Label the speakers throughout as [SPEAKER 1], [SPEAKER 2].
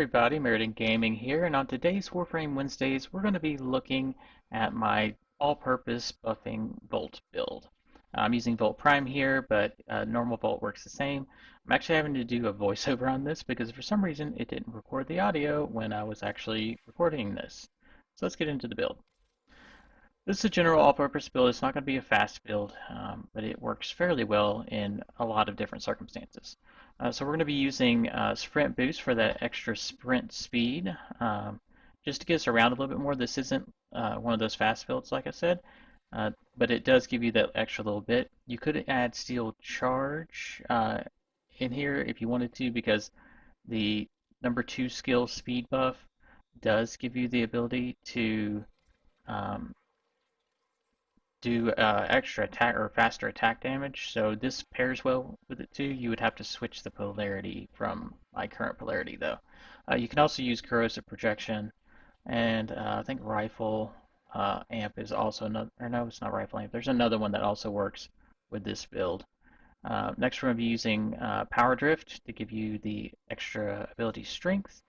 [SPEAKER 1] everybody, Meriden Gaming here, and on today's Warframe Wednesdays, we're going to be looking at my all-purpose buffing Volt build. I'm using Volt Prime here, but normal Volt works the same. I'm actually having to do a voiceover on this because for some reason it didn't record the audio when I was actually recording this. So let's get into the build. This is a general all-purpose build. It's not going to be a fast build, but it works fairly well in a lot of different circumstances. So we're going to be using Sprint Boost for that extra sprint speed, just to get us around a little bit more. This isn't one of those fast builds, like I said, but it does give you that extra little bit. You could add Steel Charge in here if you wanted to, because the number 2 skill speed buff does give you the ability to um, do extra attack or faster attack damage. So this pairs well with it too. You would have to switch the polarity from my current polarity though. You can also use corrosive projection, and I think rifle amp is also another. Or no, it's not rifle amp. There's another one that also works with this build. Next, we're going to be using power drift to give you the extra ability strength.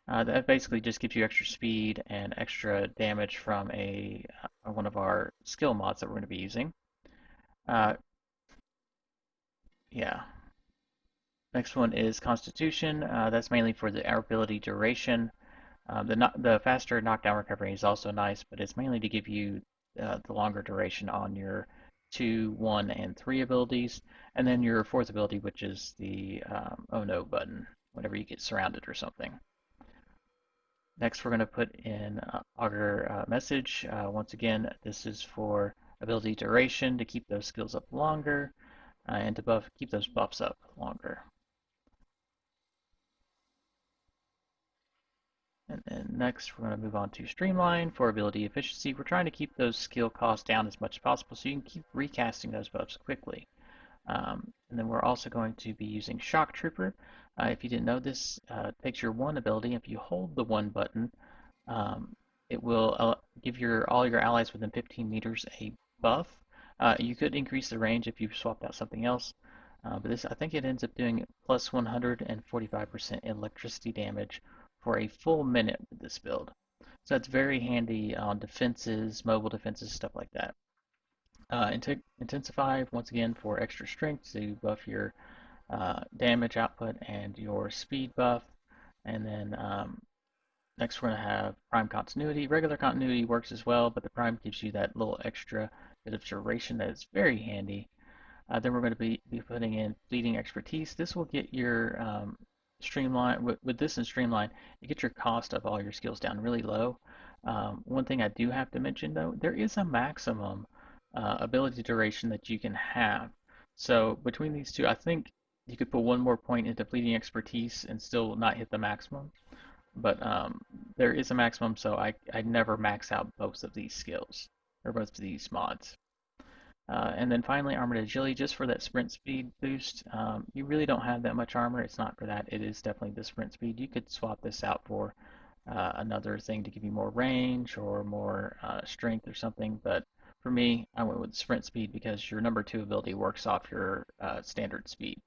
[SPEAKER 1] That basically just gives you extra speed and extra damage from one of our skill mods that we're going to be using. Uh, yeah. Next one is Constitution. That's mainly for our ability duration. The faster knockdown recovery is also nice, but it's mainly to give you the longer duration on your 2, 1, and 3 abilities, and then your fourth ability, which is the oh no button, whenever you get surrounded or something. Next, we're going to put in Augur Message. Once again, this is for ability duration to keep those skills up longer and to keep those buffs up longer. And then next, we're going to move on to Streamline for ability efficiency. We're trying to keep those skill costs down as much as possible so you can keep recasting those buffs quickly. And then we're also going to be using Shock Trooper. If you didn't know, this takes your 1 ability. If you hold the 1 button, it will give all your allies within 15 meters a buff. You could increase the range if you swapped out something else, but this, I think it ends up doing plus 145% electricity damage for a full minute with this build. So that's very handy on defenses, mobile defenses, stuff like that. Intensify, once again, for extra strength to buff your damage output and your speed buff. And then next we're going to have Prime Continuity. Regular Continuity works as well, but the Prime gives you that little extra bit of duration that is very handy. Then we're going to be putting in Fleeting Expertise. This will get your Streamline, with this and Streamline, you get your cost of all your skills down really low. One thing I do have to mention though, there is a maximum ability duration that you can have. So between these two, I think you could put one more point into Fleeting Expertise and still not hit the maximum. But there is a maximum, so I never max out both of these skills, or both of these mods. And then finally, Armored Agility, just for that sprint speed boost. You really don't have that much armor. It's not for that. It is definitely the sprint speed. You could swap this out for another thing to give you more range or more strength or something. But for me, I went with sprint speed because your number 2 ability works off your standard speed.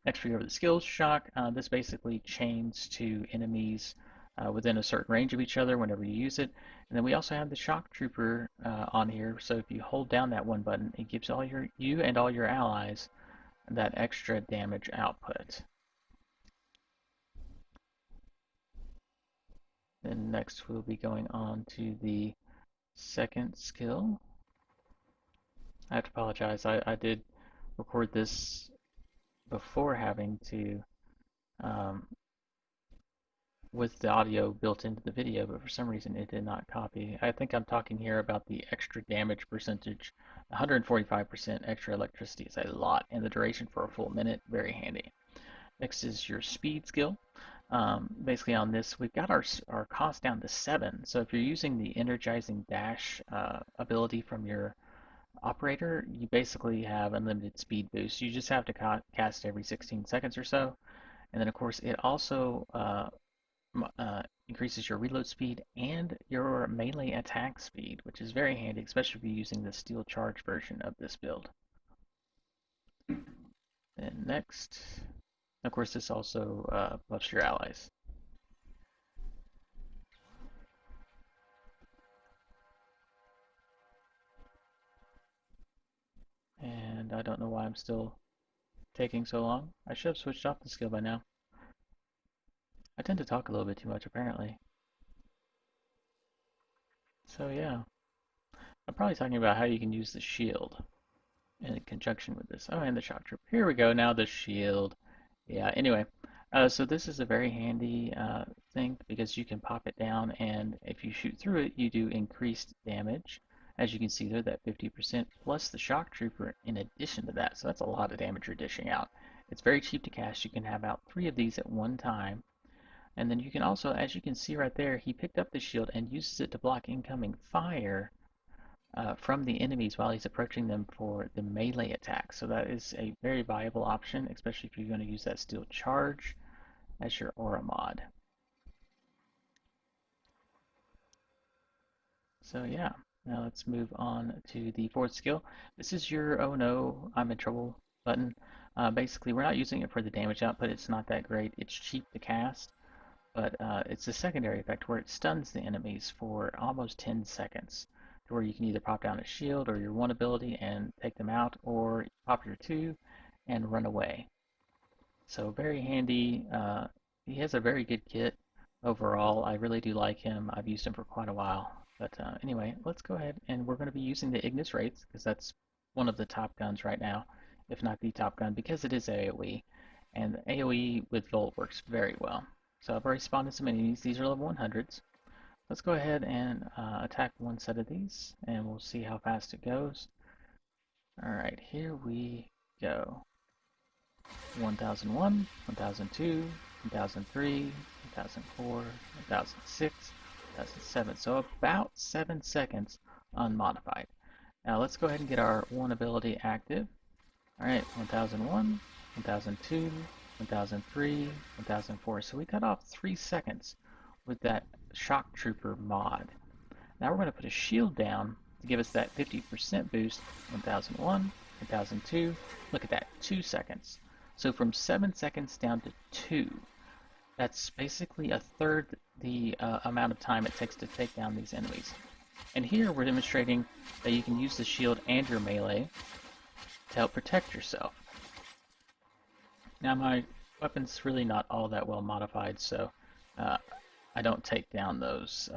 [SPEAKER 1] Next, we go over the skills shock. This basically chains to enemies within a certain range of each other whenever you use it. And then we also have the shock trooper on here. So if you hold down that 1 button, it gives you and all your allies that extra damage output. Then next we'll be going on to the second skill. I have to apologize. I did record this before having to with the audio built into the video, but for some reason it did not copy. I think I'm talking here about the extra damage percentage. 145% extra electricity is a lot, and the duration for a full minute, very handy. Next is your speed skill. Basically on this, we've got our cost down to 7. So if you're using the energizing dash ability from your operator, you basically have unlimited speed boost. You just have to cast every 16 seconds or so. And then of course it also increases your reload speed and your melee attack speed, which is very handy, especially if you're using the steel charge version of this build. And next, of course, this also buffs your allies. and I don't know why I'm still taking so long. I should have switched off the skill by now. I tend to talk a little bit too much, apparently. So yeah, I'm probably talking about how you can use the shield in conjunction with this. Oh, and the shock troop. Here we go, now the shield. Yeah, anyway, so this is a very handy thing because you can pop it down, and if you shoot through it, you do increased damage. As you can see there, that 50% plus the shock trooper in addition to that. So that's a lot of damage you're dishing out. It's very cheap to cast. You can have out 3 of these at one time. And then you can also, as you can see right there, he picked up the shield and uses it to block incoming fire from the enemies while he's approaching them for the melee attack. So that is a very viable option, especially if you're going to use that steel charge as your aura mod. So yeah, now let's move on to the fourth skill. This is your oh no, I'm in trouble button. Basically, we're not using it for the damage output. It's not that great. It's cheap to cast, but it's a secondary effect where it stuns the enemies for almost 10 seconds, to where you can either pop down a shield or your one ability and take them out, or pop your two and run away. So very handy. He has a very good kit overall. I really do like him. I've used him for quite a while. But anyway, let's go ahead and we're going to be using the Ignis Wraith because that's one of the top guns right now, if not the top gun, because it is AoE. And AoE with Volt works very well. So I've already spawned in some enemies. These are level 100s. Let's go ahead and attack one set of these, and we'll see how fast it goes. Alright, here we go. 1001, 1002, 1003, 1004, 1006, 1007. So about 7 seconds unmodified. Now let's go ahead and get our one ability active. Alright, 1001, 1002, 1003, 1004. So we cut off 3 seconds with that shock trooper mod. Now we're going to put a shield down to give us that 50% boost. 1001, 1002. Look at that, 2 seconds. So from 7 seconds down to 2. That's basically a third the amount of time it takes to take down these enemies. And here we're demonstrating that you can use the shield and your melee to help protect yourself. Now my weapon's really not all that well modified, so I don't take down those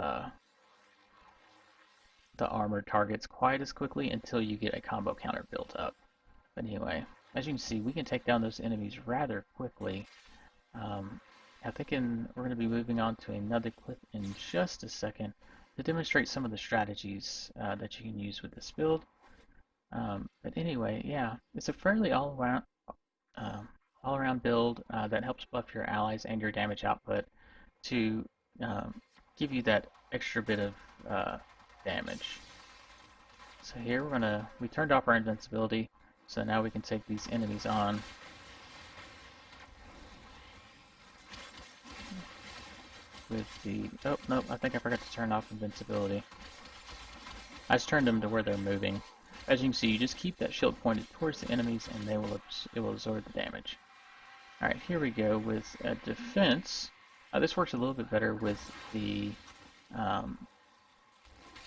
[SPEAKER 1] the armored targets quite as quickly until you get a combo counter built up. But anyway, as you can see, we can take down those enemies rather quickly. I think we're going to be moving on to another clip in just a second to demonstrate some of the strategies that you can use with this build. But anyway, yeah, it's a fairly all-around build that helps buff your allies and your damage output to give you that extra bit of damage. So here we turned off our invincibility, so now we can take these enemies on. With the, oh no, I think I forgot to turn off invincibility. I just turned them to where they're moving. As you can see, you just keep that shield pointed towards the enemies and it will absorb the damage. Alright, here we go with defense. This works a little bit better with the,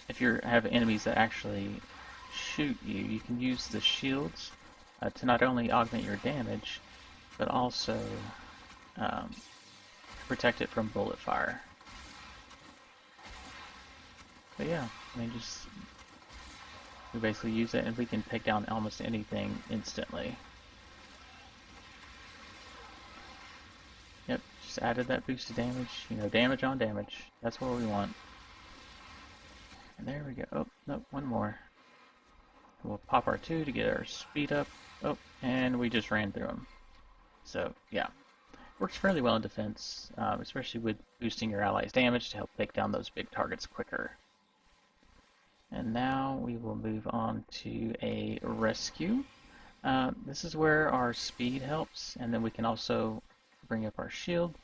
[SPEAKER 1] if you have enemies that actually shoot you, you can use the shields to not only augment your damage, but also protect it from bullet fire. But yeah, I mean, we basically use it and we can take down almost anything instantly. Yep, just added that boost of damage, you know, damage on damage. That's what we want. And there we go. Oh, no, one more. We'll pop our 2 to get our speed up. Oh, and we just ran through them. So, yeah. Works fairly well in defense, especially with boosting your allies' damage to help take down those big targets quicker. And now we will move on to a rescue. This is where our speed helps, and then we can also bring up our shield to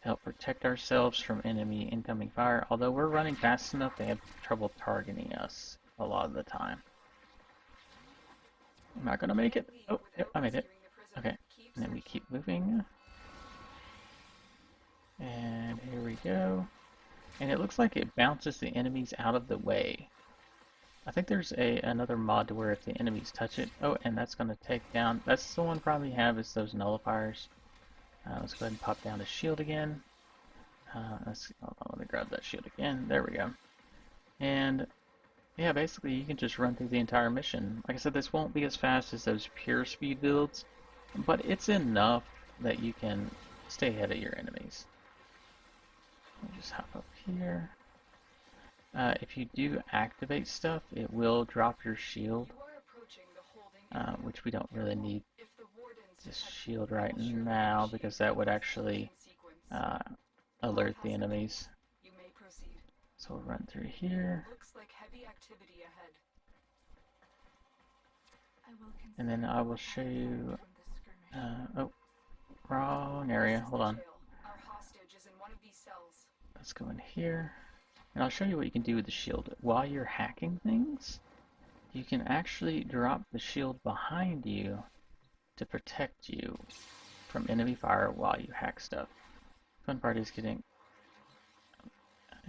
[SPEAKER 1] help protect ourselves from enemy incoming fire. Although we're running fast enough, they have trouble targeting us a lot of the time. I'm not gonna make it. Oh, yep, I made it. Okay, and then we keep moving. And here we go. And it looks like it bounces the enemies out of the way. I think there's another mod to where if the enemies touch it, oh, and that's going to take down. That's the one problem you have is those nullifiers. Let's go ahead and pop down the shield again. Hold on, let me grab that shield again. There we go. And yeah, basically you can just run through the entire mission. Like I said, this won't be as fast as those pure speed builds, but it's enough that you can stay ahead of your enemies. Let me just hop up here. If you do activate stuff, it will drop your shield, which we don't really need this shield right now because that would actually alert the enemies. So we'll run through here. And then I will show you, oh, wrong area, hold on. Let's go in here. And I'll show you what you can do with the shield. While you're hacking things, you can actually drop the shield behind you to protect you from enemy fire while you hack stuff. Fun part is getting,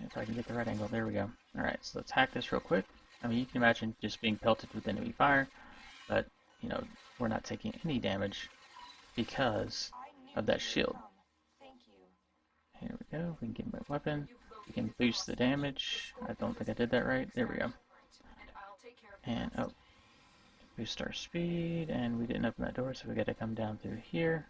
[SPEAKER 1] if I can get the right angle, there we go. Alright, so let's hack this real quick. I mean, you can imagine just being pelted with enemy fire, but, you know, we're not taking any damage because of that shield. Here we go, we can get my weapon. We can boost the damage. I don't think I did that right. There we go. And, oh, boost our speed, and we didn't open that door, so we gotta come down through here.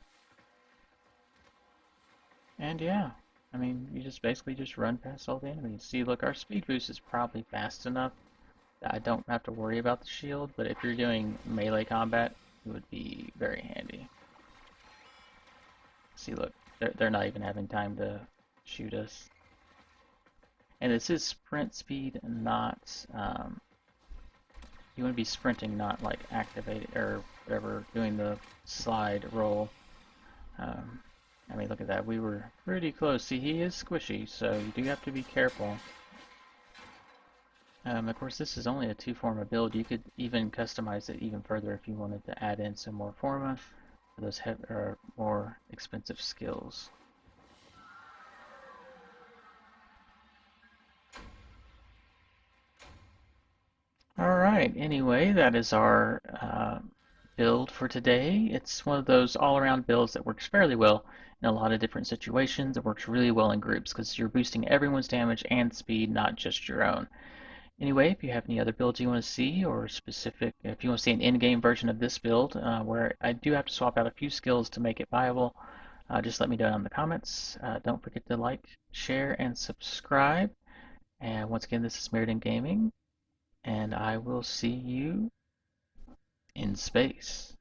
[SPEAKER 1] And yeah, I mean, you just basically just run past all the enemies. See, look, our speed boost is probably fast enough that I don't have to worry about the shield, but if you're doing melee combat, it would be very handy. See, look, they're not even having time to shoot us. And this is sprint speed, not, you want to be sprinting, not like activated or whatever, doing the slide roll. I mean, look at that, we were pretty close. See, he is squishy, so you do have to be careful. Of course, this is only a 2-forma build. You could even customize it even further if you wanted to add in some more forma for those more expensive skills. Alright, anyway, that is our build for today. It's one of those all-around builds that works fairly well in a lot of different situations. It works really well in groups because you're boosting everyone's damage and speed, not just your own. Anyway, if you have any other builds you want to see, or specific, if you want to see an in-game version of this build, where I do have to swap out a few skills to make it viable, just let me know in the comments. Don't forget to like, share, and subscribe. And once again, this is Meriden Gaming, and I will see you in space.